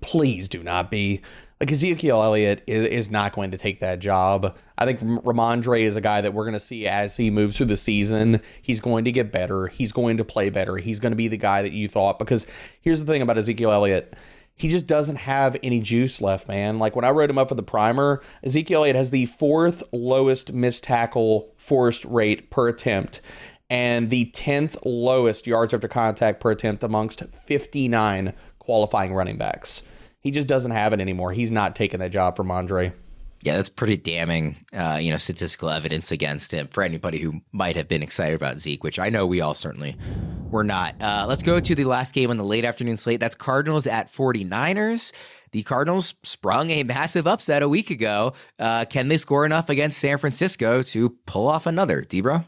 Please do not be. Like, Ezekiel Elliott is not going to take that job. I think Ramondre is a guy that we're going to see as he moves through the season. He's going to get better. He's going to play better. He's going to be the guy that you thought. Because here's the thing about Ezekiel Elliott. He just doesn't have any juice left, man. Like, when I wrote him up for the primer, Ezekiel Elliott has the 4th lowest missed tackle forced rate per attempt and the 10th lowest yards after contact per attempt amongst 59 qualifying running backs. He just doesn't have it anymore. He's not taking that job from Andre. Yeah, that's pretty damning, statistical evidence against him for anybody who might have been excited about Zeke, which I know we all certainly were not. Let's go to the last game on the late afternoon slate. That's Cardinals at 49ers. The Cardinals sprung a massive upset a week ago. Can they score enough against San Francisco to pull off another? D-Bro?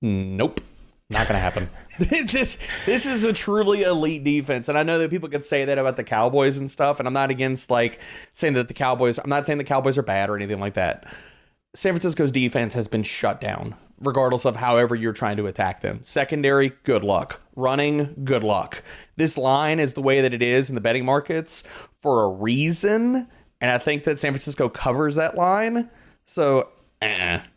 Nope. Not going to happen. This is a truly elite defense. And I know that people could say that about the Cowboys and stuff. And I'm not against saying that I'm not saying the Cowboys are bad or anything like that. San Francisco's defense has been shut down, regardless of however you're trying to attack them. Secondary, good luck. Running, good luck. This line is the way that it is in the betting markets for a reason. And I think that San Francisco covers that line. So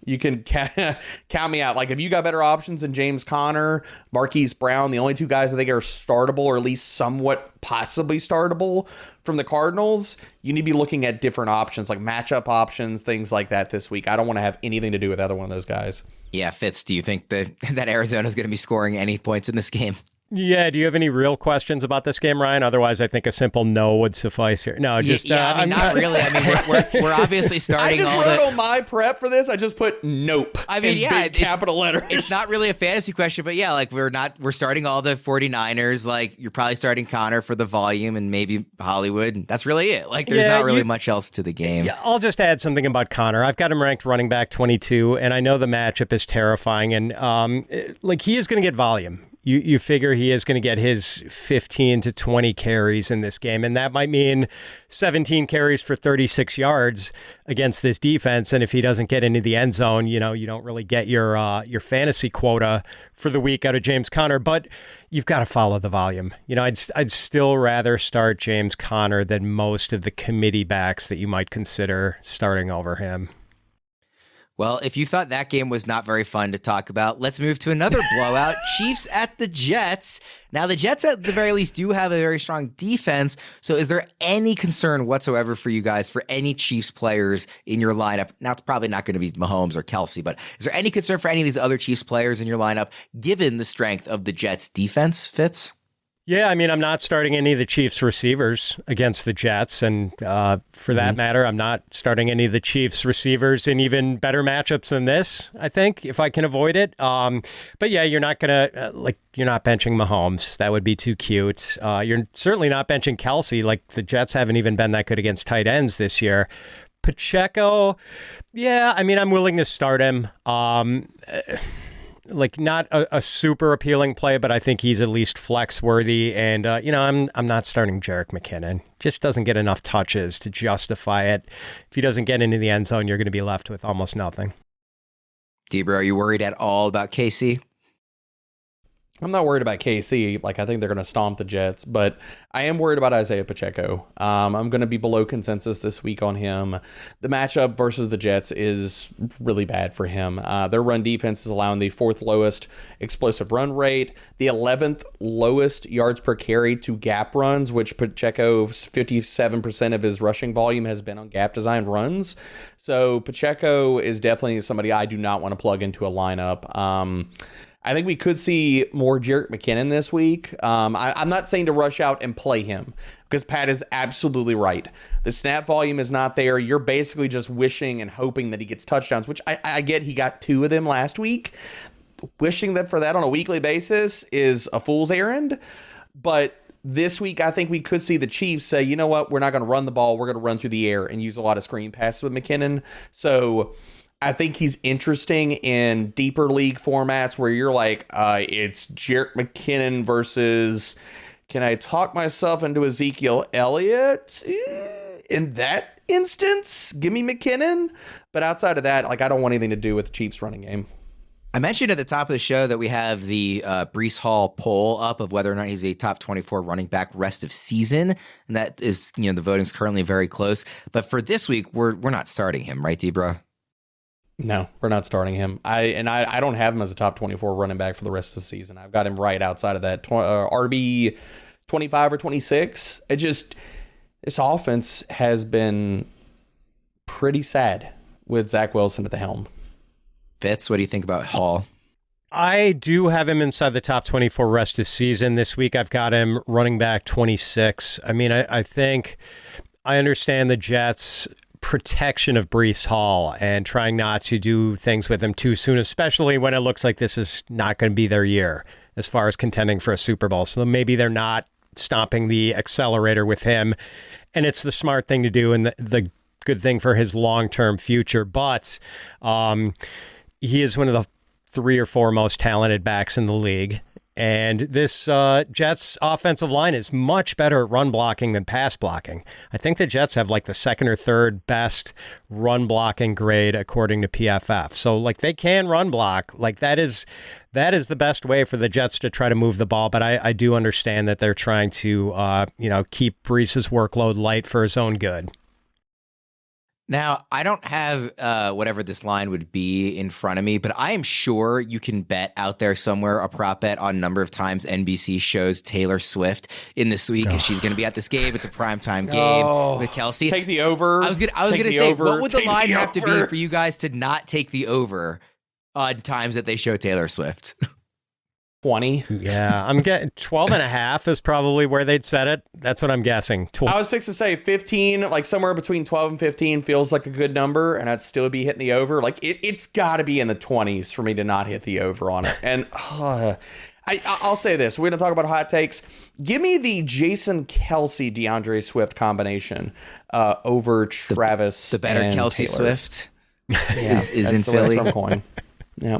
you can count me out. Like, if you got better options than James Conner, Marquise Brown, the only 2 guys I think are startable or at least somewhat possibly startable from the Cardinals, you need to be looking at different options, like matchup options, things like that this week. I don't want to have anything to do with either one of those guys. Yeah, Fitz, do you think that Arizona is going to be scoring any points in this game? Yeah, do you have any real questions about this game, Ryan? Otherwise, I think a simple no would suffice here. No, just not really. I mean, we're obviously starting. I just wrote on my prep for this. I just put nope. I mean, in big capital letters. It's not really a fantasy question, but yeah, like we're starting all the 49ers. Like you're probably starting Connor for the volume and maybe Hollywood. And that's really it. Like there's not really much else to the game. Yeah, I'll just add something about Connor. I've got him ranked running back 22, and I know the matchup is terrifying, and like he is going to get volume. You figure he is going to get his 15 to 20 carries in this game, and that might mean 17 carries for 36 yards against this defense. And if he doesn't get into the end zone, you don't really get your fantasy quota for the week out of James Conner. But you've got to follow the volume. I'd still rather start James Conner than most of the committee backs that you might consider starting over him. Well, if you thought that game was not very fun to talk about, let's move to another blowout. Chiefs at the Jets. Now, the Jets, at the very least, do have a very strong defense. So is there any concern whatsoever for you guys for any Chiefs players in your lineup? Now, it's probably not going to be Mahomes or Kelsey, but is there any concern for any of these other Chiefs players in your lineup, given the strength of the Jets' defense, Fitz? Yeah, I mean, I'm not starting any of the Chiefs receivers against the Jets. And for that matter, I'm not starting any of the Chiefs receivers in even better matchups than this, I think, if I can avoid it. But yeah, you're not going to, you're not benching Mahomes. That would be too cute. You're certainly not benching Kelsey. Like, the Jets haven't even been that good against tight ends this year. Pacheco, yeah, I mean, I'm willing to start him. Not a super appealing play, but I think he's at least flex worthy. And I'm not starting Jerick McKinnon. Just doesn't get enough touches to justify it. If he doesn't get into the end zone, you're going to be left with almost nothing. Debra, are you worried at all about KC? I'm not worried about KC. I think they're going to stomp the Jets, but I am worried about Isaiah Pacheco. I'm going to be below consensus this week on him. The matchup versus the Jets is really bad for him. Their run defense is allowing the 4th lowest explosive run rate, the 11th lowest yards per carry to gap runs, which Pacheco, 57% of his rushing volume has been on gap designed runs. So Pacheco is definitely somebody I do not want to plug into a lineup. I think we could see more Jerick McKinnon this week. I'm not saying to rush out and play him, because Pat is absolutely right. The snap volume is not there. You're basically just wishing and hoping that he gets touchdowns, which I get. He got 2 of them last week. Wishing that for that on a weekly basis is a fool's errand. But this week, I think we could see the Chiefs say, you know what, we're not going to run the ball. We're going to run through the air and use a lot of screen passes with McKinnon. So I think he's interesting in deeper league formats where you're like, it's Jerick McKinnon versus, can I talk myself into Ezekiel Elliott? In that instance, give me McKinnon. But outside of that, I don't want anything to do with the Chiefs running game. I mentioned at the top of the show that we have the Breece Hall poll up of whether or not he's a top 24 running back rest of season. And that is, the voting's currently very close. But for this week, we're not starting him, right, Debra? No, we're not starting him. I don't have him as a top 24 running back for the rest of the season. I've got him right outside of that RB 25 or 26. This offense has been pretty sad with Zach Wilson at the helm. Fitz, what do you think about Hall? I do have him inside the top 24 rest of season. This week I've got him running back 26. I mean, I think I understand the Jets' protection of Breece Hall and trying not to do things with him too soon, especially when it looks like this is not going to be their year as far as contending for a Super Bowl. So maybe they're not stomping the accelerator with him, and it's the smart thing to do and the good thing for his long-term future. But he is one of the 3 or 4 most talented backs in the league. And this Jets offensive line is much better at run blocking than pass blocking. I think the Jets have the 2nd or 3rd best run blocking grade according to PFF. So they can run block. That is the best way for the Jets to try to move the ball. But I do understand that they're trying to keep Breece's workload light for his own good. Now, I don't have whatever this line would be in front of me, but I am sure you can bet out there somewhere a prop bet on number of times NBC shows Taylor Swift in this week, and she's going to be at this game. It's a primetime game with Kelsey. Take the over. I was going to say, what would the line have to be for you guys to not take the over on times that they show Taylor Swift? 20. Yeah, I'm getting 12.5 is probably where they'd set it. That's what I'm guessing. I was fixed to say 15, like somewhere between 12 and 15 feels like a good number, and I'd still be hitting the over. Like it's got to be in the 20s for me to not hit the over on it. And I'll say this: we're gonna talk about hot takes. Give me the Jason Kelce DeAndre Swift combination over Travis. The better and Kelce Taylor. Swift is in Philly. Yeah.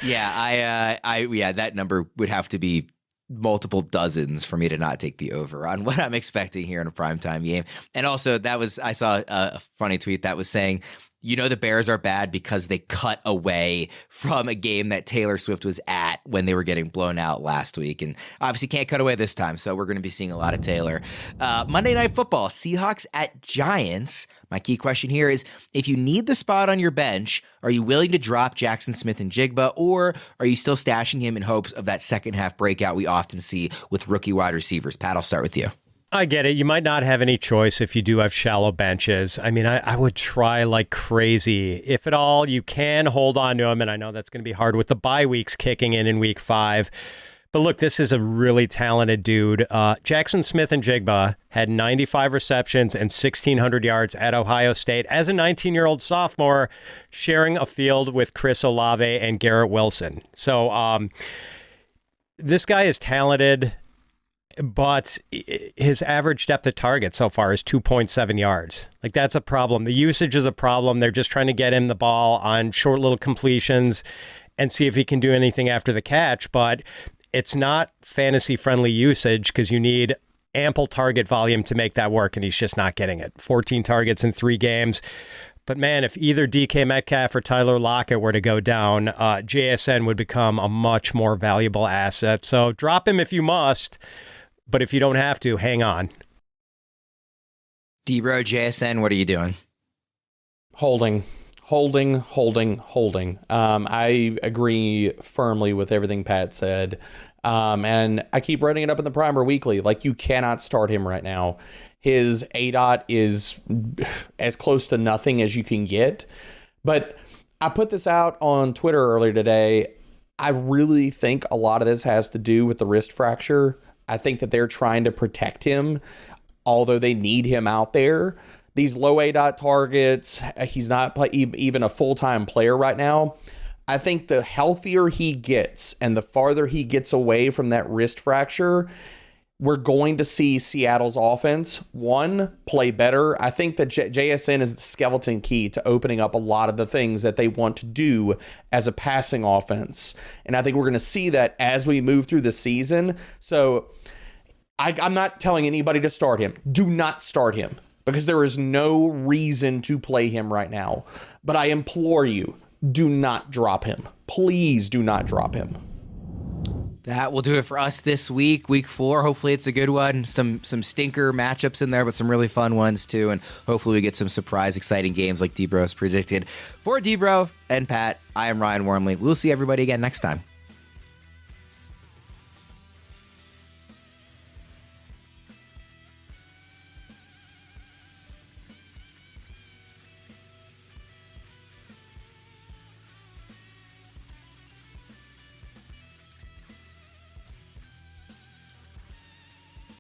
Yeah, that number would have to be multiple dozens for me to not take the over on what I'm expecting here in a primetime game. And also, I saw a funny tweet that was saying, the Bears are bad because they cut away from a game that Taylor Swift was at when they were getting blown out last week. And obviously can't cut away this time, so we're going to be seeing a lot of Taylor. Monday Night Football, Seahawks at Giants. My key question here is, if you need the spot on your bench, are you willing to drop Jackson Smith and Jigba, or are you still stashing him in hopes of that second half breakout we often see with rookie wide receivers? Pat, I'll start with you. I get it. You might not have any choice if you do have shallow benches. I mean, I would try like crazy. If at all, you can hold on to him, and I know that's going to be hard with the bye weeks kicking in week 5. But look, this is a really talented dude. Jackson Smith and Jigba had 95 receptions and 1,600 yards at Ohio State as a 19-year-old sophomore, sharing a field with Chris Olave and Garrett Wilson. So this guy is talented, but his average depth of target so far is 2.7 yards. Like, that's a problem. The usage is a problem. They're just trying to get him the ball on short little completions and see if he can do anything after the catch. But it's not fantasy-friendly usage because you need ample target volume to make that work, and he's just not getting it. 14 targets in 3 games. But man, if either DK Metcalf or Tyler Lockett were to go down, JSN would become a much more valuable asset. So drop him if you must, but if you don't have to, hang on. D-Bro, JSN, what are you doing? Holding. I agree firmly with everything Pat said. And I keep writing it up in the Primer Weekly. Like, you cannot start him right now. His ADOT is as close to nothing as you can get. But I put this out on Twitter earlier today. I really think a lot of this has to do with the wrist fracture. I think that they're trying to protect him, although they need him out there. These low ADOT targets, he's not even a full-time player right now. I think the healthier he gets and the farther he gets away from that wrist fracture, we're going to see Seattle's offense, play better. I think that JSN is the skeleton key to opening up a lot of the things that they want to do as a passing offense. And I think we're going to see that as we move through the season. So I'm not telling anybody to start him. Do not start him, because there is no reason to play him right now. But I implore you, do not drop him. Please do not drop him. That will do it for us this week, week 4. Hopefully it's a good one. Some stinker matchups in there, but some really fun ones too. And hopefully we get some surprise, exciting games like D-Bro's predicted. For D-Bro and Pat, I am Ryan Wormeli. We'll see everybody again next time.